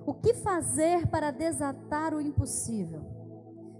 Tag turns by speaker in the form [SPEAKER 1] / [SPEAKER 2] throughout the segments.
[SPEAKER 1] O que fazer para desatar o impossível?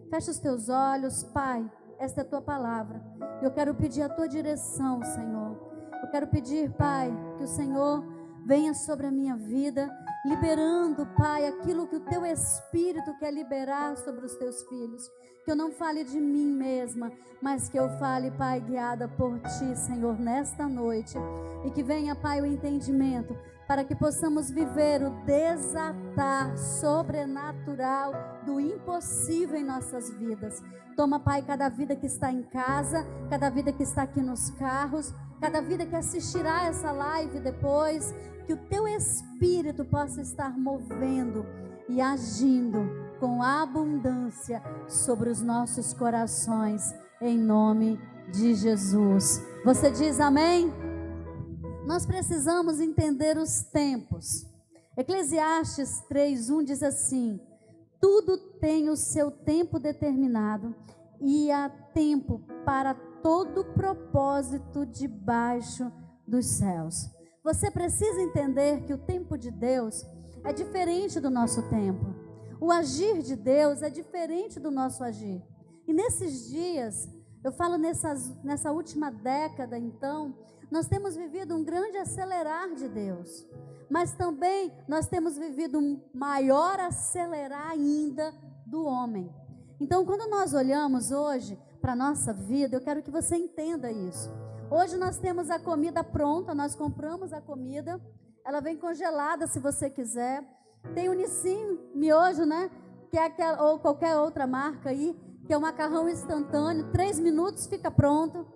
[SPEAKER 1] Fecha os teus olhos, Pai, esta é a tua palavra. Eu quero pedir a tua direção, Senhor. Eu quero pedir, Pai, que o Senhor venha sobre a minha vida, liberando, Pai, aquilo que o teu Espírito quer liberar sobre os teus filhos. Que eu não fale de mim mesma, mas que eu fale, Pai, guiada por ti, Senhor, nesta noite. E que venha, Pai, o entendimento, para que possamos viver o desatar sobrenatural do impossível em nossas vidas. Toma, Pai, cada vida que está em casa, cada vida que está aqui nos carros, cada vida que assistirá essa live depois, que o teu Espírito possa estar movendo e agindo com abundância sobre os nossos corações, em nome de Jesus. Você diz amém? Nós precisamos entender os tempos. Eclesiastes 3:1 diz assim: tudo tem o seu tempo determinado e há tempo para todo propósito debaixo dos céus. Você precisa entender que o tempo de Deus é diferente do nosso tempo. O agir de Deus é diferente do nosso agir. E nesses dias, eu falo nessa última década, então, nós temos vivido um grande acelerar de Deus. Mas também nós temos vivido um maior acelerar ainda do homem. Então, quando nós olhamos hoje para a nossa vida, eu quero que você entenda isso. Hoje nós temos a comida pronta, nós compramos a comida, ela vem congelada se você quiser. Tem o Nissin miojo, né? Que é aquela, ou qualquer outra marca aí, que é um macarrão instantâneo, 3 minutos fica pronto.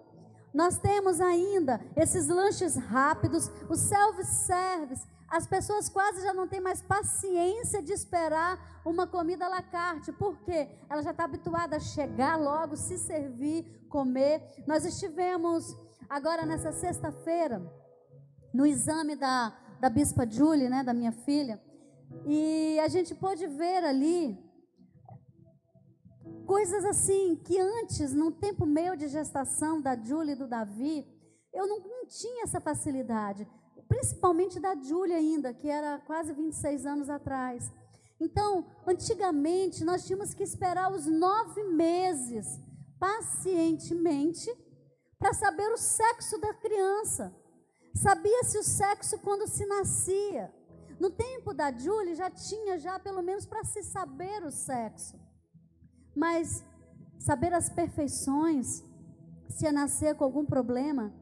[SPEAKER 1] Nós temos ainda esses lanches rápidos, o self-service. As pessoas quase já não têm mais paciência de esperar uma comida à la carte. Por quê? Ela já está habituada a chegar logo, se servir, comer. Nós estivemos agora nessa sexta-feira no exame da Bispa Julie, né, da minha filha. E a gente pôde ver ali coisas assim que antes, no tempo meu de gestação da Julie e do Davi, eu não tinha essa facilidade, principalmente da Julie ainda, que era quase 26 anos atrás. Então, antigamente, nós tínhamos que esperar os 9 meses, pacientemente, para saber o sexo da criança. Sabia-se o sexo quando se nascia. No tempo da Julie já tinha pelo menos para se saber o sexo. Mas saber as perfeições, se ia nascer com algum problema,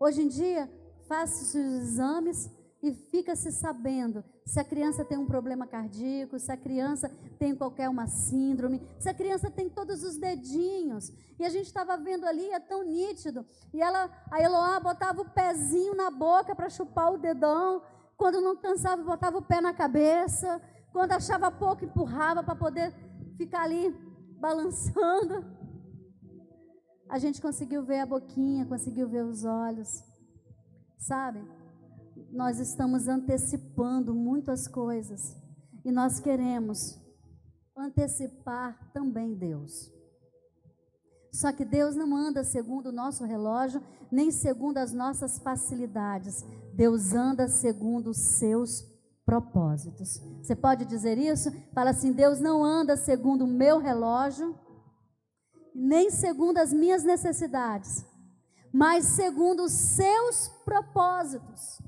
[SPEAKER 1] hoje em dia faz-se os exames e fica-se sabendo se a criança tem um problema cardíaco, se a criança tem qualquer uma síndrome, se a criança tem todos os dedinhos. E a gente estava vendo ali, é tão nítido. E a Eloá botava o pezinho na boca para chupar o dedão. Quando não cansava, botava o pé na cabeça. Quando achava pouco, empurrava para poder ficar ali balançando. A gente conseguiu ver a boquinha, conseguiu ver os olhos. Sabe? Nós estamos antecipando muitas coisas. E nós queremos antecipar também Deus. Só que Deus não anda segundo o nosso relógio, nem segundo as nossas facilidades. Deus anda segundo os seus propósitos. Você pode dizer isso? Fala assim: Deus não anda segundo o meu relógio, nem segundo as minhas necessidades, mas segundo os seus propósitos.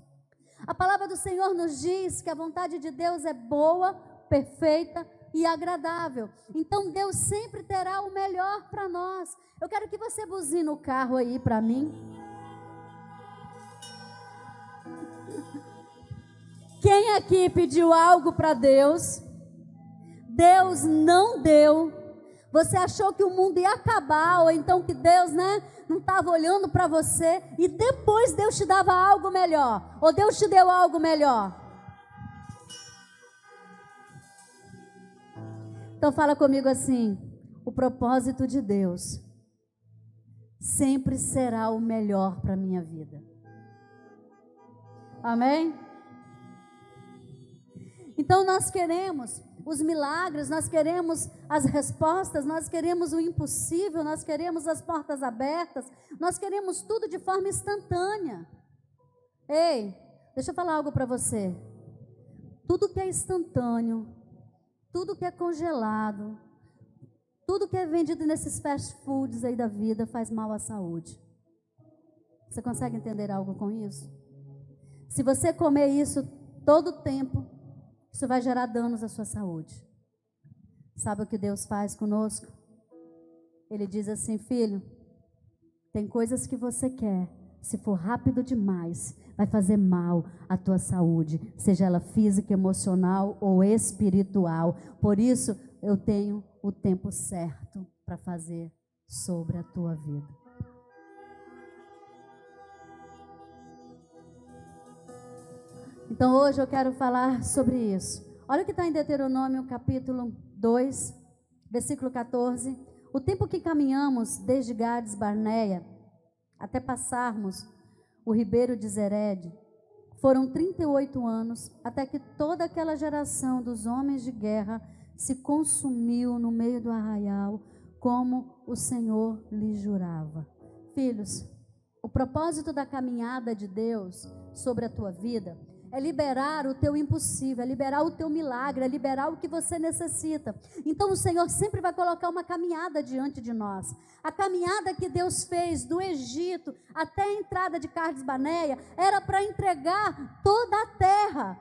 [SPEAKER 1] A palavra do Senhor nos diz que a vontade de Deus é boa, perfeita e agradável. Então Deus sempre terá o melhor para nós. Eu quero que você buzine o carro aí para mim. Quem aqui pediu algo para Deus? Deus não deu. Você achou que o mundo ia acabar, ou então que Deus, não estava olhando para você, e depois Deus te dava algo melhor, ou Deus te deu algo melhor? Então fala comigo assim: o propósito de Deus sempre será o melhor para a minha vida. Amém? Então nós queremos os milagres, nós queremos as respostas, nós queremos o impossível, nós queremos as portas abertas, nós queremos tudo de forma instantânea. Ei, deixa eu falar algo para você. tudo que é instantâneo, tudo que é congelado, tudo que é vendido nesses fast foods aí da vida faz mal à saúde. Você consegue entender algo com isso? Se você comer isso todo o tempo, isso vai gerar danos à sua saúde. Sabe o que Deus faz conosco? Ele diz assim: filho, tem coisas que você quer, se for rápido demais, vai fazer mal à tua saúde, seja ela física, emocional ou espiritual. Por isso, eu tenho o tempo certo para fazer sobre a tua vida. Então hoje eu quero falar sobre isso. Olha o que está em Deuteronômio capítulo 2, versículo 14. O tempo que caminhamos desde Gades Barneia até passarmos o ribeiro de Zered, foram 38 anos, até que toda aquela geração dos homens de guerra se consumiu no meio do arraial, como o Senhor lhe jurava. Filhos, o propósito da caminhada de Deus sobre a tua vida é liberar o teu impossível, é liberar o teu milagre, é liberar o que você necessita. Então o Senhor sempre vai colocar uma caminhada diante de nós. A caminhada que Deus fez do Egito até a entrada de Cades Barneia era para entregar toda a terra,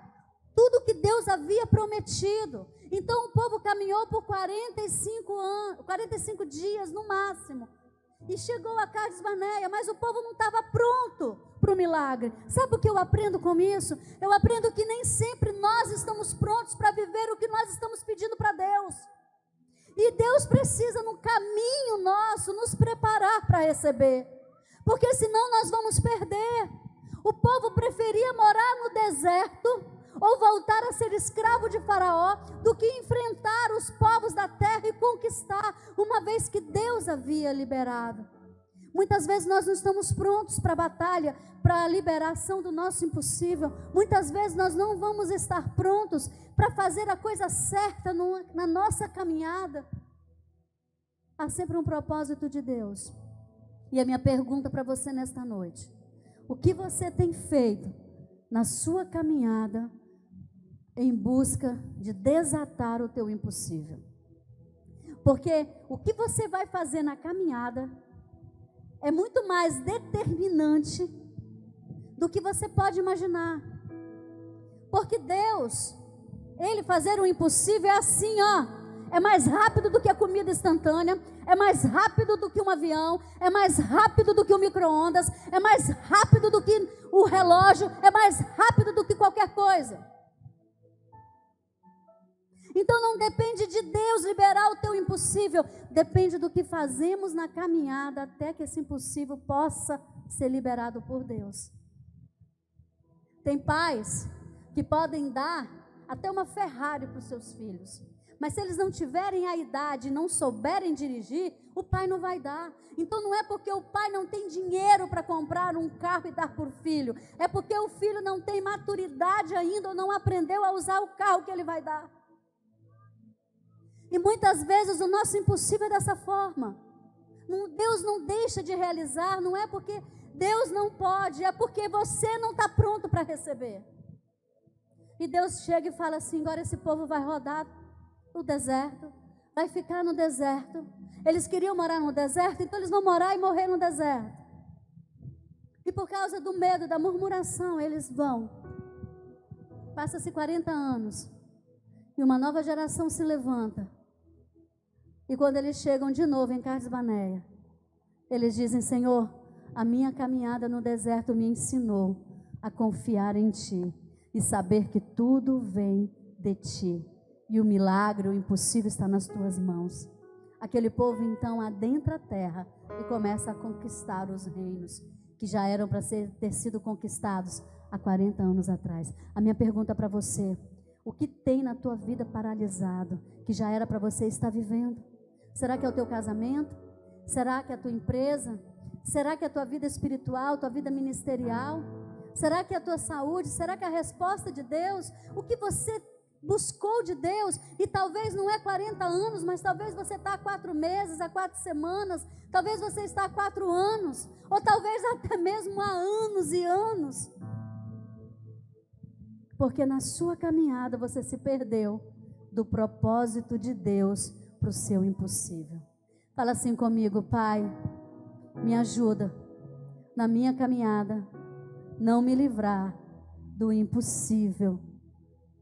[SPEAKER 1] tudo que Deus havia prometido. Então o povo caminhou por 45 dias no máximo. E chegou a Cades Barneia, mas o povo não estava pronto para o milagre. Sabe o que eu aprendo com isso? Eu aprendo que nem sempre nós estamos prontos para viver o que nós estamos pedindo para Deus. E Deus precisa, no caminho nosso, nos preparar para receber. Porque senão nós vamos perder. O povo preferia morar no deserto ou voltar a ser escravo de Faraó, do que enfrentar os povos da terra e conquistar, uma vez que Deus havia liberado. Muitas vezes nós não estamos prontos para a batalha, para a liberação do nosso impossível. Muitas vezes nós não vamos estar prontos para fazer a coisa certa na nossa caminhada. Há sempre um propósito de Deus. E a minha pergunta para você nesta noite: o que você tem feito na sua caminhada em busca de desatar o teu impossível? Porque o que você vai fazer na caminhada é muito mais determinante do que você pode imaginar. Porque Deus, Ele fazer o impossível é assim, ó. É mais rápido do que a comida instantânea, é mais rápido do que um avião, é mais rápido do que o micro-ondas, é mais rápido do que o relógio, é mais rápido do que qualquer coisa. Então não depende de Deus liberar o teu impossível, depende do que fazemos na caminhada até que esse impossível possa ser liberado por Deus. Tem pais que podem dar até uma Ferrari para os seus filhos, mas se eles não tiverem a idade e não souberem dirigir, o pai não vai dar. Então não é porque o pai não tem dinheiro para comprar um carro e dar por filho, é porque o filho não tem maturidade ainda ou não aprendeu a usar o carro que ele vai dar. E muitas vezes o nosso impossível é dessa forma. Deus não deixa de realizar, não é porque Deus não pode, é porque você não está pronto para receber. E Deus chega e fala assim: agora esse povo vai rodar no deserto, vai ficar no deserto. Eles queriam morar no deserto, então eles vão morar e morrer no deserto. E por causa do medo, da murmuração, eles vão. Passa-se 40 anos e uma nova geração se levanta. E quando eles chegam de novo em Cades Barneia, eles dizem: Senhor, a minha caminhada no deserto me ensinou a confiar em Ti e saber que tudo vem de Ti. E o milagre, o impossível está nas Tuas mãos. Aquele povo então adentra a terra e começa a conquistar os reinos que já eram para ter sido conquistados há 40 anos atrás. A minha pergunta para você: o que tem na tua vida paralisado que já era para você estar vivendo? Será que é o teu casamento? Será que é a tua empresa? Será que é a tua vida espiritual, tua vida ministerial? Será que é a tua saúde? Será que é a resposta de Deus? O que você buscou de Deus? E talvez não é 40 anos, mas talvez você está há 4 meses, há 4 semanas, talvez você está há 4 anos, ou talvez até mesmo há anos e anos. porque na sua caminhada você se perdeu do propósito de Deus para o seu impossível. Fala assim comigo: Pai, me ajuda na minha caminhada, não me livrar do impossível.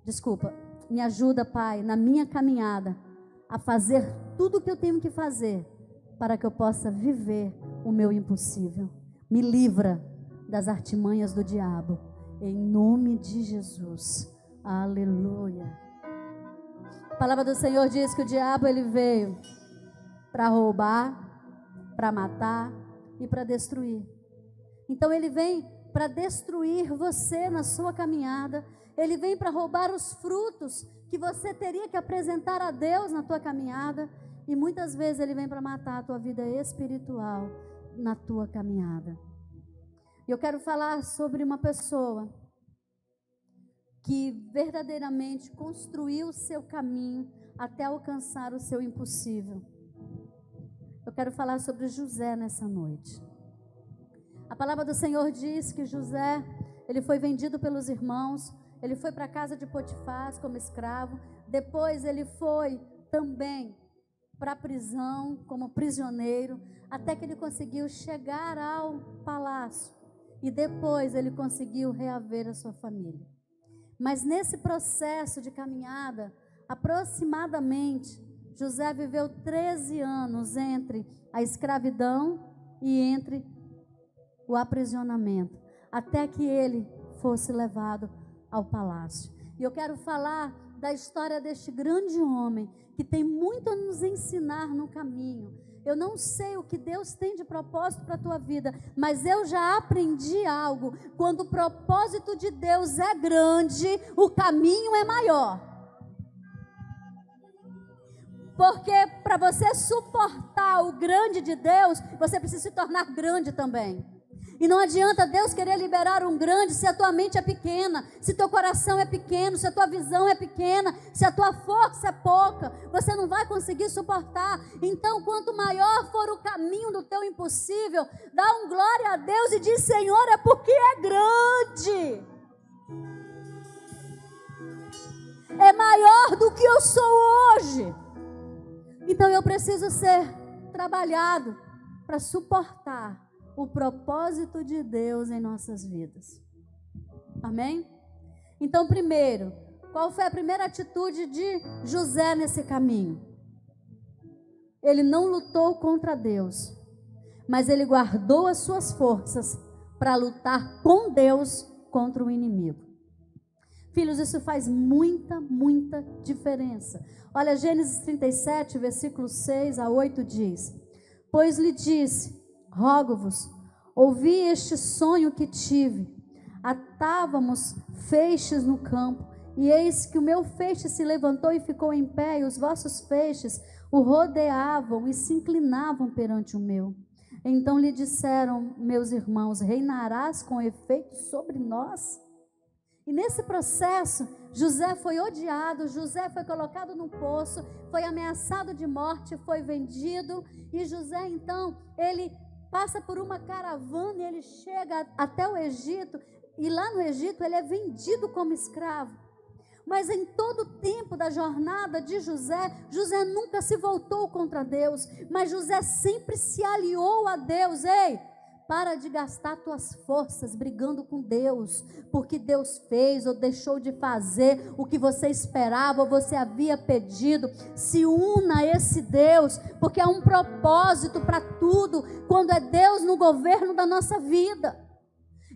[SPEAKER 1] Desculpa, me ajuda, Pai, na minha caminhada, a fazer tudo o que eu tenho que fazer, para que eu possa viver o meu impossível. Me livra das artimanhas do diabo, em nome de Jesus. Aleluia. A palavra do Senhor diz que o diabo ele veio para roubar, para matar e para destruir. Então ele vem para destruir você na sua caminhada. Ele vem para roubar os frutos que você teria que apresentar a Deus na tua caminhada. E muitas vezes ele vem para matar a tua vida espiritual na tua caminhada. E eu quero falar sobre uma pessoa que verdadeiramente construiu o seu caminho até alcançar o seu impossível. Eu quero falar sobre José nessa noite. A palavra do Senhor diz que José, ele foi vendido pelos irmãos, ele foi para a casa de Potifar como escravo, depois ele foi também para a prisão como prisioneiro, até que ele conseguiu chegar ao palácio e depois ele conseguiu reaver a sua família. Mas nesse processo de caminhada, aproximadamente, José viveu 13 anos entre a escravidão e entre o aprisionamento, até que ele fosse levado ao palácio. E eu quero falar da história deste grande homem, que tem muito a nos ensinar no caminho. Eu não sei o que Deus tem de propósito para a tua vida, mas eu já aprendi algo. Quando o propósito de Deus é grande, o caminho é maior. Porque para você suportar o grande de Deus, você precisa se tornar grande também. E não adianta Deus querer liberar um grande se a tua mente é pequena, se teu coração é pequeno, se a tua visão é pequena, se a tua força é pouca, você não vai conseguir suportar. Então, quanto maior for o caminho do teu impossível, dá um glória a Deus e diz: Senhor, é porque é grande. É maior do que eu sou hoje. Então eu preciso ser trabalhado para suportar o propósito de Deus em nossas vidas. Amém? Então, primeiro, qual foi a primeira atitude de José nesse caminho? Ele não lutou contra Deus, mas ele guardou as suas forças para lutar com Deus contra o inimigo. Filhos, isso faz muita diferença. Olha, Gênesis 37, versículos 6 a 8 diz: Pois lhe disse: Rogo-vos, ouvi este sonho que tive. Atávamos feixes no campo, e eis que o meu feixe se levantou e ficou em pé, e os vossos feixes o rodeavam e se inclinavam perante o meu. Então lhe disseram meus irmãos: reinarás com efeito sobre nós? E nesse processo, José foi odiado, José foi colocado num poço, foi ameaçado de morte, foi vendido. E José, então, ele passa por uma caravana e ele chega até o Egito. E lá no Egito ele é vendido como escravo. Mas em todo o tempo da jornada de José, José nunca se voltou contra Deus, mas José sempre se aliou a Deus. Ei, para de gastar tuas forças brigando com Deus, porque Deus fez ou deixou de fazer o que você esperava ou você havia pedido. Se una a esse Deus, porque há um propósito para tudo, quando é Deus no governo da nossa vida.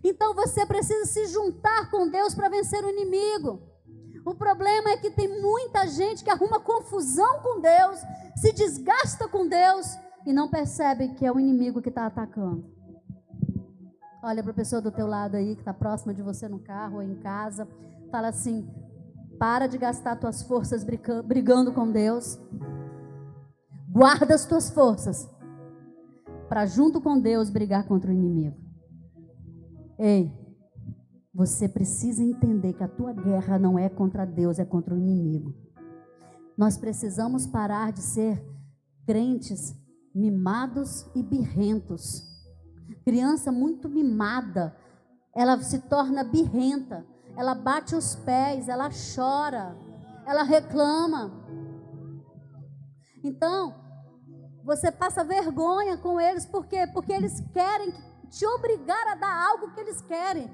[SPEAKER 1] Então você precisa se juntar com Deus para vencer o inimigo. O problema é que tem muita gente que arruma confusão com Deus, se desgasta com Deus e não percebe que é o inimigo que está atacando. Olha para a pessoa do teu lado aí, que está próxima de você no carro ou em casa. Fala assim: para de gastar tuas forças brigando com Deus. Guarda as tuas forças para junto com Deus brigar contra o inimigo. Ei, você precisa entender que a tua guerra não é contra Deus, é contra o inimigo. Nós precisamos parar de ser crentes mimados e birrentos. Criança muito mimada, ela se torna birrenta. ela bate os pés, ela chora, ela reclama. Então, você passa vergonha com eles, por quê? Porque eles querem te obrigar a dar algo que eles querem.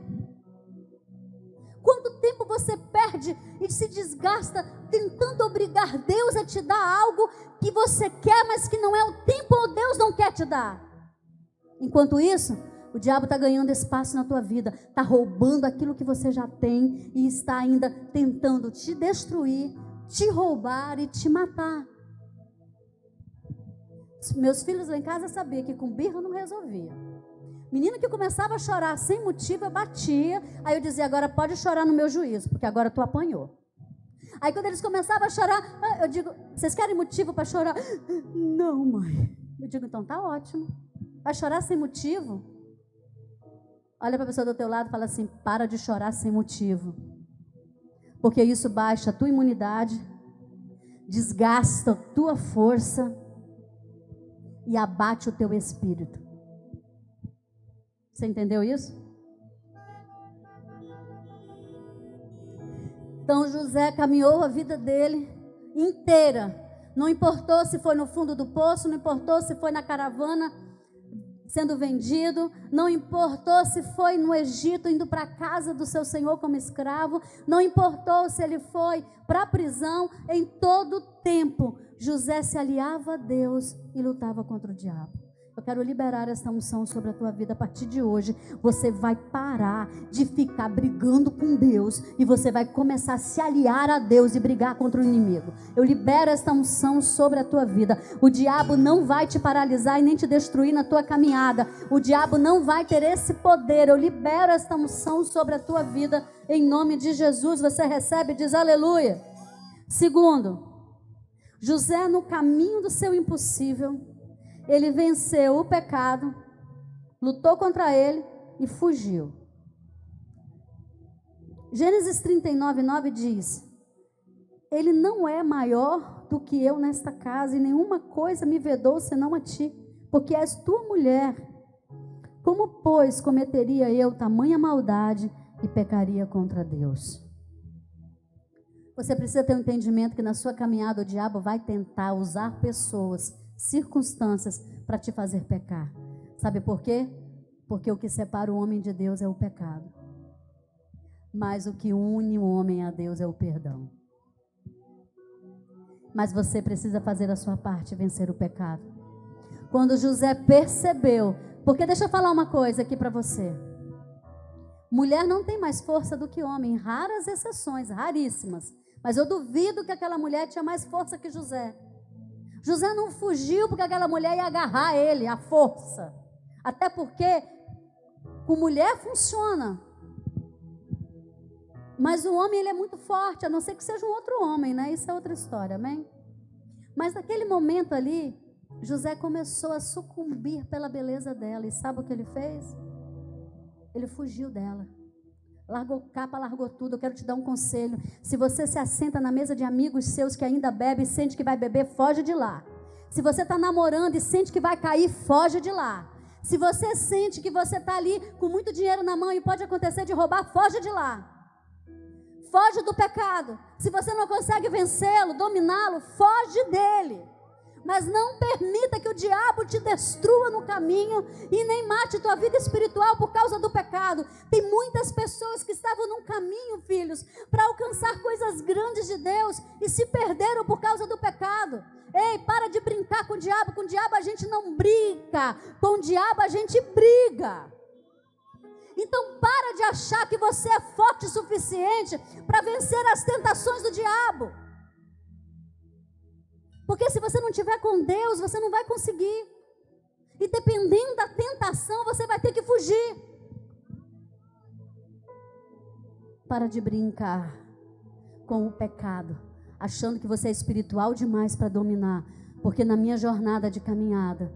[SPEAKER 1] Quanto tempo você perde e se desgasta tentando obrigar Deus a te dar algo que você quer, mas que não é o tempo ou Deus não quer te dar? Enquanto isso, o diabo está ganhando espaço na tua vida, está roubando aquilo que você já tem e está ainda tentando te destruir, te roubar e te matar. Meus filhos lá em casa sabiam que com birra não resolvia. Menina que começava a chorar sem motivo, eu batia. Aí eu dizia, agora pode chorar no meu juízo, porque agora tu apanhou. Aí quando eles começavam a chorar, eu digo, vocês querem motivo para chorar? Não, mãe. Eu digo, então tá ótimo. Vai chorar sem motivo? Olha para a pessoa do teu lado e fala assim, para de chorar sem motivo. Porque isso baixa a tua imunidade, desgasta a tua força e abate o teu espírito. Você entendeu isso? Então José caminhou a vida dele inteira. Não importou se foi no fundo do poço, não importou se foi na caravana sendo vendido, não importou se foi no Egito indo para a casa do seu senhor como escravo, não importou se ele foi para a prisão, em todo tempo José se aliava a Deus e lutava contra o diabo. Eu quero liberar esta unção sobre a tua vida. A partir de hoje, você vai parar de ficar brigando com Deus e você vai começar a se aliar a Deus e brigar contra o inimigo. Eu libero esta unção sobre a tua vida. O diabo não vai te paralisar e nem te destruir na tua caminhada. O diabo não vai ter esse poder. Eu libero esta unção sobre a tua vida. Em nome de Jesus, você recebe e diz aleluia. Segundo, José, no caminho do seu impossível, ele venceu o pecado, lutou contra ele e fugiu. Gênesis 39:9 diz: ele não é maior do que eu nesta casa, e nenhuma coisa me vedou senão a ti, porque és tua mulher. Como, pois, cometeria eu tamanha maldade e pecaria contra Deus? Você precisa ter um entendimento que na sua caminhada o diabo vai tentar usar pessoas, circunstâncias para te fazer pecar. Sabe por quê? Porque o que separa o homem de Deus é o pecado. Mas o que une o homem a Deus é o perdão. Mas você precisa fazer a sua parte e vencer o pecado. Quando José percebeu, porque deixa eu falar uma coisa aqui para você. Mulher não tem mais força do que homem, raras exceções, raríssimas. Mas eu duvido que aquela mulher tinha mais força que José. José não fugiu porque aquela mulher ia agarrar ele, a força. Até porque com mulher funciona. Mas o homem, ele é muito forte, a não ser que seja um outro homem, né? Isso é outra história, amém? Mas naquele momento ali, José começou a sucumbir pela beleza dela. E sabe o que ele fez? Ele fugiu dela. Largou capa, largou tudo. Eu quero te dar um conselho. Se você se assenta na mesa de amigos seus que ainda bebe e sente que vai beber, foge de lá. Se você está namorando e sente que vai cair, foge de lá. Se você sente que você está ali com muito dinheiro na mão e pode acontecer de roubar, foge de lá. Foge do pecado. Se você não consegue vencê-lo, dominá-lo, foge dele. Mas não permita que o diabo te destrua no caminho e nem mate tua vida espiritual por causa do pecado. Tem muitas pessoas que estavam num caminho, filhos, para alcançar coisas grandes de Deus e se perderam por causa do pecado. Ei, para de brincar com o diabo. Com o diabo a gente não brinca, com o diabo a gente briga. Então para de achar que você é forte o suficiente para vencer as tentações do diabo. Porque se você não estiver com Deus, você não vai conseguir. E dependendo da tentação, você vai ter que fugir. Para de brincar com o pecado, achando que você é espiritual demais para dominar. Porque na minha jornada de caminhada,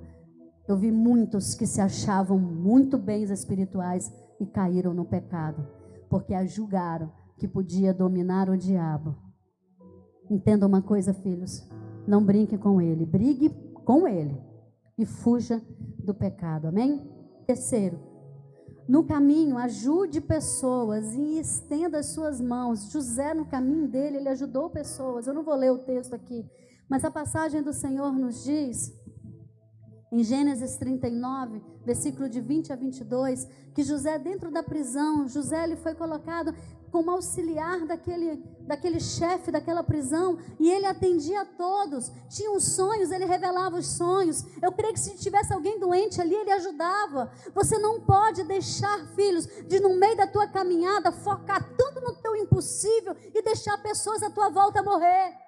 [SPEAKER 1] eu vi muitos que se achavam muito bens espirituais e caíram no pecado. Porque a julgaram que podia dominar o diabo. Entenda uma coisa, filhos. Não brinque com ele, brigue com ele e fuja do pecado, amém? Terceiro, No caminho, ajude pessoas e estenda as suas mãos. José, no caminho dele, ele ajudou pessoas. Eu não vou ler o texto aqui, mas a passagem do Senhor nos diz, em Gênesis 39, versículo de 20 a 22, que José, dentro da prisão, José ele foi colocado como auxiliar daquele chefe daquela prisão, e ele atendia a todos. Tinham sonhos, ele revelava os sonhos. Eu creio que se tivesse alguém doente ali, ele ajudava. Você não pode deixar, filhos, de no meio da tua caminhada, focar tanto no teu impossível e deixar pessoas à tua volta morrer.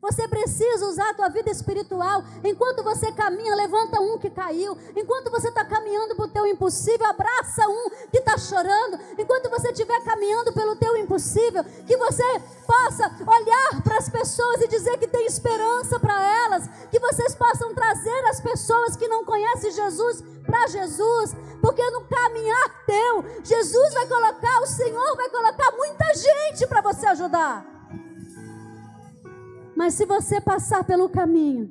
[SPEAKER 1] Você precisa usar a tua vida espiritual. Enquanto você caminha, levanta um que caiu. Enquanto você está caminhando para o teu impossível, abraça um que está chorando. Enquanto você estiver caminhando pelo teu impossível, que você possa olhar para as pessoas e dizer que tem esperança para elas. Que vocês possam trazer as pessoas que não conhecem Jesus para Jesus. Porque no caminhar teu, Jesus vai colocar, o Senhor vai colocar muita gente para você ajudar. Mas se você passar pelo caminho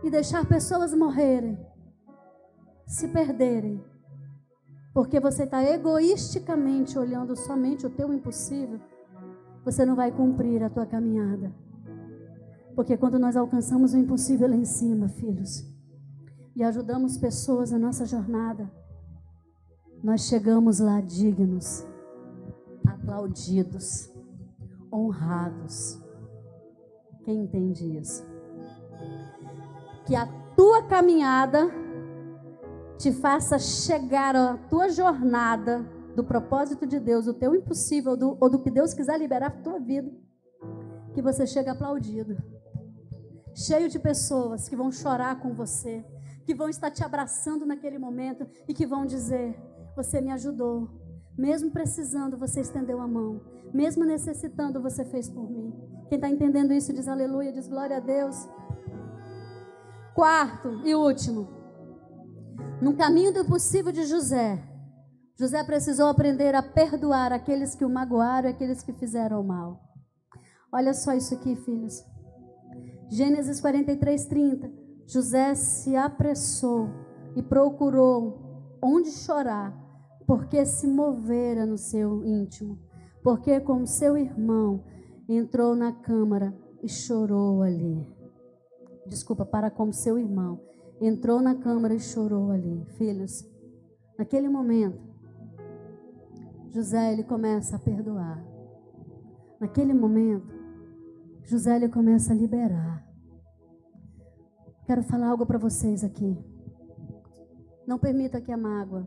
[SPEAKER 1] e deixar pessoas morrerem, se perderem, porque você está egoisticamente olhando somente o teu impossível, você não vai cumprir a tua caminhada. Porque quando nós alcançamos o impossível lá em cima, filhos, e ajudamos pessoas na nossa jornada, nós chegamos lá dignos, aplaudidos, honrados. Quem entende isso? Que a tua caminhada te faça chegar à tua jornada do propósito de Deus, o teu impossível, ou do que Deus quiser liberar para a tua vida. Que você chegue aplaudido, cheio de pessoas que vão chorar com você, que vão estar te abraçando naquele momento e que vão dizer: você me ajudou, mesmo precisando você estendeu a mão, mesmo necessitando você fez por mim. Quem está entendendo isso diz aleluia, diz glória a Deus. Quarto e último, no caminho do impossível de José, José precisou aprender a perdoar aqueles que o magoaram e aqueles que fizeram mal. Olha só isso aqui, filhos. Gênesis 43:30. José se apressou e procurou onde chorar, porque se movera no seu íntimo, porque com seu irmão entrou na câmara e chorou ali. Para com seu irmão. Entrou na câmara e chorou ali. Filhos, naquele momento, José ele começa a perdoar. Naquele momento, José ele começa a liberar. Quero falar algo para vocês aqui. Não permita que a mágoa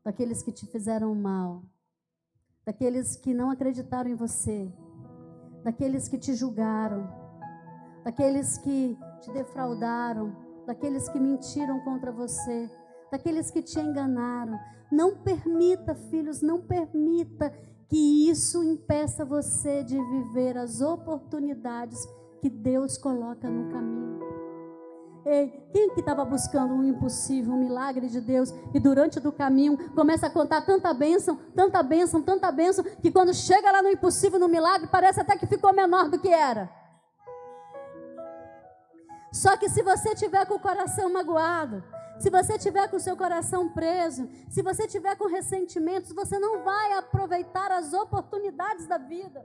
[SPEAKER 1] daqueles que te fizeram mal, daqueles que não acreditaram em você, daqueles que te julgaram, daqueles que te defraudaram, daqueles que mentiram contra você, daqueles que te enganaram. Não permita, filhos, não permita que isso impeça você de viver as oportunidades que Deus coloca no caminho. Ei, quem que estava buscando um impossível, um milagre de Deus, e durante o caminho começa a contar tanta bênção, tanta bênção, tanta bênção, que quando chega lá no impossível, no milagre, parece até que ficou menor do que era. Só que se você tiver com o coração magoado, se você tiver com o seu coração preso, se você tiver com ressentimentos, você não vai aproveitar as oportunidades da vida.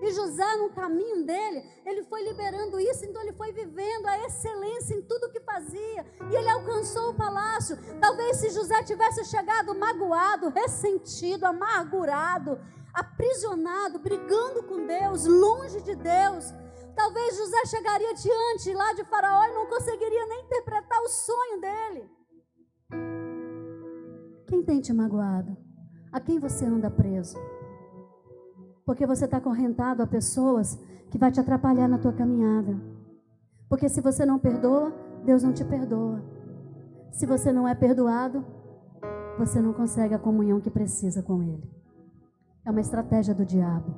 [SPEAKER 1] E José, no caminho dele, ele foi liberando isso, então ele foi vivendo a excelência em tudo que fazia. E ele alcançou o palácio. Talvez se José tivesse chegado magoado, ressentido, amargurado, aprisionado, brigando com Deus, longe de Deus, talvez José chegaria diante lá de Faraó e não conseguiria nem interpretar o sonho dele. Quem tem te magoado? A quem você anda preso? Porque você está acorrentado a pessoas que vai te atrapalhar na tua caminhada. Porque se você não perdoa, Deus não te perdoa. Se você não é perdoado, você não consegue a comunhão que precisa com Ele. É uma estratégia do diabo,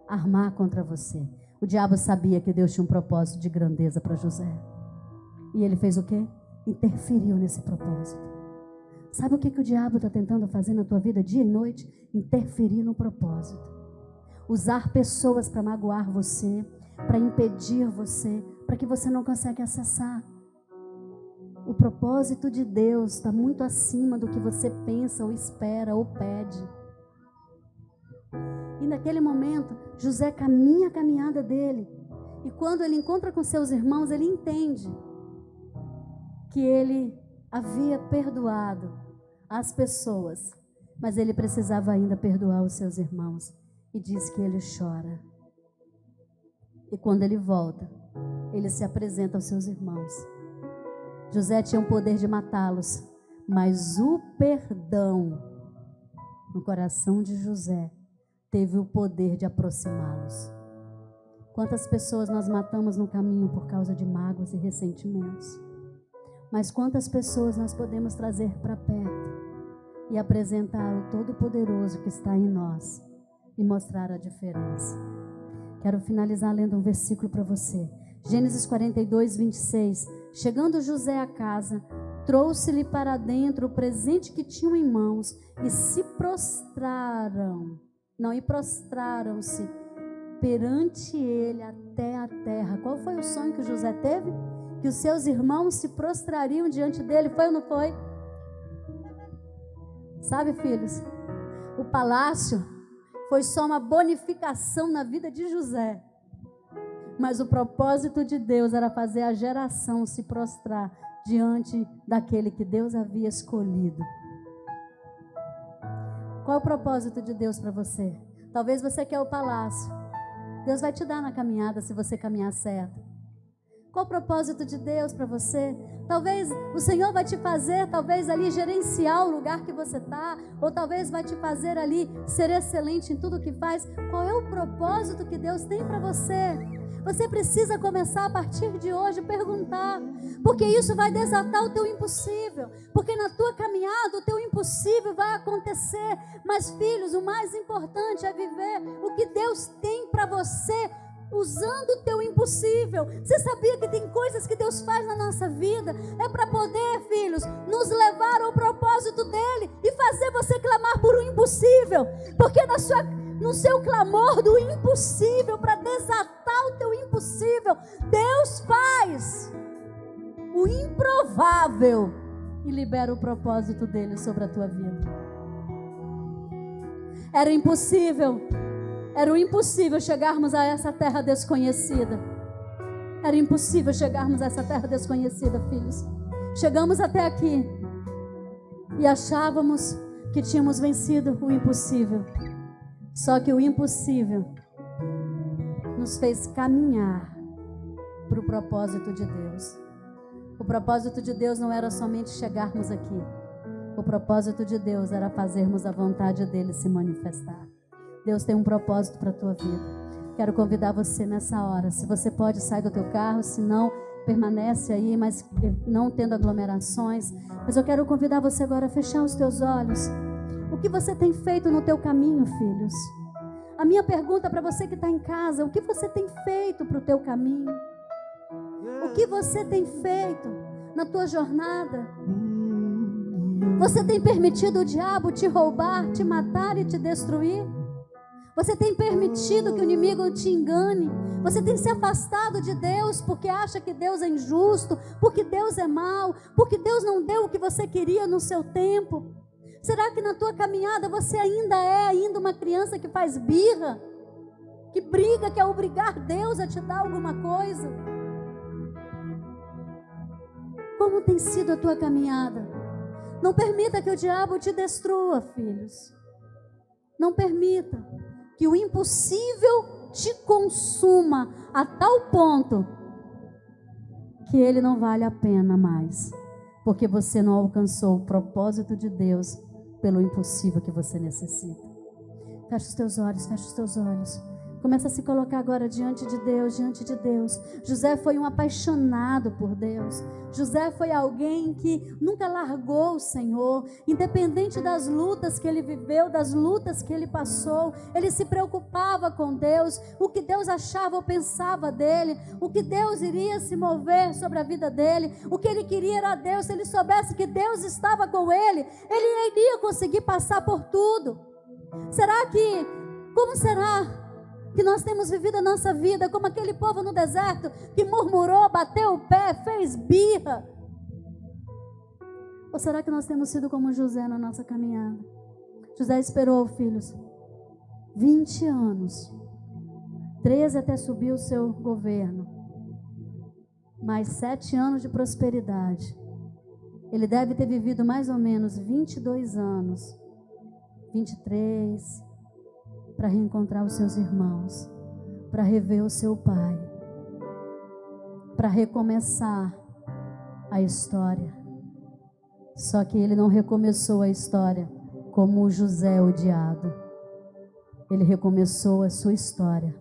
[SPEAKER 1] armar contra você. O diabo sabia que Deus tinha um propósito de grandeza para José. E ele fez o quê? Interferiu nesse propósito. Sabe o que o diabo está tentando fazer na tua vida dia e noite? Interferir no propósito. Usar pessoas para magoar você, para impedir você, para que você não consiga acessar. O propósito de Deus está muito acima do que você pensa ou espera ou pede. E naquele momento, José caminha a caminhada dele. E quando ele encontra com seus irmãos, ele entende que ele havia perdoado as pessoas, mas ele precisava ainda perdoar os seus irmãos. E diz que ele chora. E quando ele volta, ele se apresenta aos seus irmãos. José tinha o poder de matá-los, mas o perdão no coração de José teve o poder de aproximá-los. Quantas pessoas nós matamos no caminho por causa de mágoas e ressentimentos? Mas quantas pessoas nós podemos trazer para perto e apresentar o Todo-Poderoso que está em nós e mostrar a diferença? Quero finalizar lendo um versículo para você. Gênesis 42, 26. Chegando José à casa, trouxe-lhe para dentro o presente que tinham em mãos e prostraram-se perante ele até a terra. Qual foi o sonho que José teve? Que os seus irmãos se prostrariam diante dele, foi ou não foi? Sabe, filhos, o palácio foi só uma bonificação na vida de José. Mas o propósito de Deus era fazer a geração se prostrar diante daquele que Deus havia escolhido. Qual é o propósito de Deus para você? Talvez você quer o palácio. Deus vai te dar na caminhada se você caminhar certo. Qual o propósito de Deus para você? Talvez o Senhor vai te fazer, talvez ali gerenciar o lugar que você está, ou talvez vai te fazer ali ser excelente em tudo que faz. Qual é o propósito que Deus tem para você? Você precisa começar a partir de hoje a perguntar, porque isso vai desatar o teu impossível, porque na tua caminhada o teu impossível vai acontecer. Mas filhos, o mais importante é viver o que Deus tem para você, usando o teu impossível. Você sabia que tem coisas que Deus faz na nossa vida? É para poder, filhos, nos levar ao propósito dEle e fazer você clamar por um impossível. Porque no seu clamor do impossível, para desatar o teu impossível, Deus faz o improvável e libera o propósito dEle sobre a tua vida. Era o impossível chegarmos a essa terra desconhecida. Era impossível chegarmos a essa terra desconhecida, filhos. Chegamos até aqui e achávamos que tínhamos vencido o impossível. Só que o impossível nos fez caminhar para o propósito de Deus. O propósito de Deus não era somente chegarmos aqui. O propósito de Deus era fazermos a vontade dEle se manifestar. Deus tem um propósito para a tua vida. Quero convidar você nessa hora. Se você pode, sai do teu carro. Se não, permanece aí, mas não tendo aglomerações. Mas eu quero convidar você agora a fechar os teus olhos. O que você tem feito no teu caminho, filhos? A minha pergunta para você que está em casa: o que você tem feito para o teu caminho? O que você tem feito na tua jornada? Você tem permitido o diabo te roubar, te matar e te destruir? Você tem permitido que o inimigo te engane? Você tem se afastado de Deus porque acha que Deus é injusto, porque Deus é mau, porque Deus não deu o que você queria no seu tempo? Será que na tua caminhada você ainda é uma criança que faz birra, que briga, quer obrigar Deus a te dar alguma coisa? Como tem sido a tua caminhada? Não permita que o diabo te destrua, filhos. Não permita que o impossível te consuma a tal ponto que ele não vale a pena mais, porque você não alcançou o propósito de Deus pelo impossível que você necessita. Fecha os teus olhos, fecha os teus olhos. Começa a se colocar agora diante de Deus, diante de Deus. José foi um apaixonado por Deus. José foi alguém que nunca largou o Senhor. Independente das lutas que ele viveu, das lutas que ele passou, ele se preocupava com Deus. O que Deus achava ou pensava dele. O que Deus iria se mover sobre a vida dele. O que ele queria era Deus. Se ele soubesse que Deus estava com ele, ele iria conseguir passar por tudo. Como será que nós temos vivido a nossa vida como aquele povo no deserto que murmurou, bateu o pé, fez birra, Ou será que nós temos sido como José na nossa caminhada? José esperou, filhos, 20 anos, 13 até subir o seu governo, mais 7 anos de prosperidade. Ele deve ter vivido mais ou menos 22 anos, 23, para reencontrar os seus irmãos, para rever o seu pai, para recomeçar a história. Só que ele não recomeçou a história como o José odiado. Ele recomeçou a sua história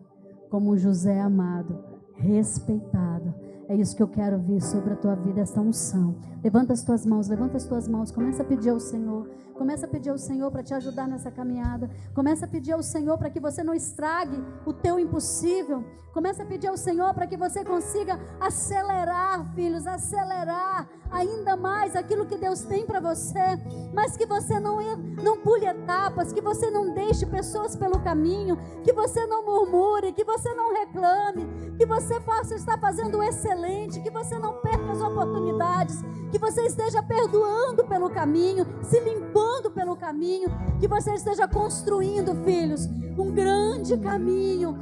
[SPEAKER 1] como um José amado, respeitado. É isso que eu quero ver sobre a tua vida, essa unção. Levanta as tuas mãos, começa a pedir ao Senhor. Começa a pedir ao Senhor para te ajudar nessa caminhada. Começa a pedir ao Senhor para que você não estrague o teu impossível. Começa a pedir ao Senhor para que você consiga acelerar, filhos, acelerar ainda mais aquilo que Deus tem para você. Mas que você não pule etapas, que você não deixe pessoas pelo caminho, que você não murmure, que você não reclame, que você possa estar fazendo o excelente, que você não perca as oportunidades, que você esteja perdoando pelo caminho, se limpando pelo caminho, que você esteja construindo, filhos, um grande caminho